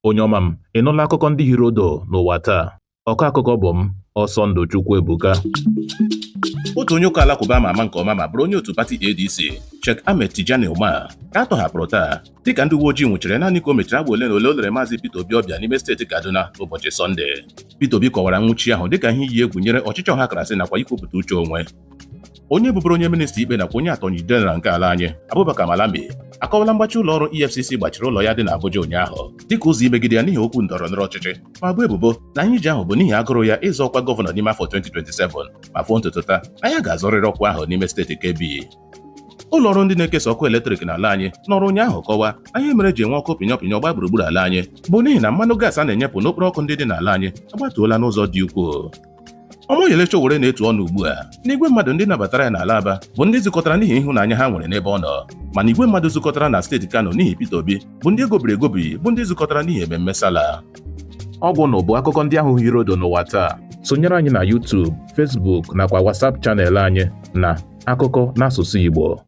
Onye ọma m, ị nụla akụkọ ndị hiri odo n'ụwa taa? Ọkọ akụkọ bụ m, Ọsọndụ Chukwuebuka. Otu onye ụka alakụba ama ama nke ọma ma bụrụ onye otu pati ADC, Sheikh Ahmed Tijani Umar, ka a tọhapụrụ taa dịka ndị uwe ojii nwụchiri naanị ka o mechara agba ole na ole o lere Maazị Peter Obi ọbịa n'ime steeti Kaduna n'ụbọchị Sọnde. Peter Obi kọwara nwụchi ahụ dịka ihe iyi egwu nyere ọchịchị ọhakarasị nakwa ikwupụta uche onwe. Onye bụbụrụ onye minista ikpe nakwa onye atọnyi jeneral nke ala anyị, Abubakar Malami, akọwala mgbachi ụlọ ọrụ EFCC gbachiri ụlọ ya dị n'Abuja ụnyaahụ dịka ụzọ imegide ya n'ihi okwu ndọrọndọrọ ọchịchị, ma bụ ebubo na ihe ije ahụ bụ n'ihi agụrụ ya ịzọ ọkwa gọvanọ n'ime afọ 2027 ma fụọ ntụtụ taa anyị ga-azọrịrị ọkwa ahụ n'ime steeti Kebbi. Ụlọ ọrụ ndị na-ekesa ọkụ eletrik n'ala anyị n'ọrụ ụnyaahụ kọwaa na ihe mere ji enwe ọkụ pịnyọpịnyọ gba gburugburu ala anyị bụ n'ihi na mmanụ gaasị a na-enyepụ n'okporo ọkụ ndị dị n'ala anyị agbatuola n'ụzọ dị ukwuu. Omoyele Sowore na-etu ọnụ ugbu a na igwe mmadụ ndị nabatara ya n'ala Aba bụ ndị zukọtara n'ihi ịhụnanya ha nwere n'ebe ọ nọ, mana igwe mmadụ zukọtara na steeti Kano n'ihi Peter Obi bụ ndị egobiri egobi bụ ndị zukọtara n'ihi ememme Sala. Ọ bụ bụ akụkọ ndị ahụ hiri odo n'ụwa taa. Sonyere anyị na YouTube, Facebook nakwa WhatsApp chanel anyị na Akụkọ n'asụsụ Igbo.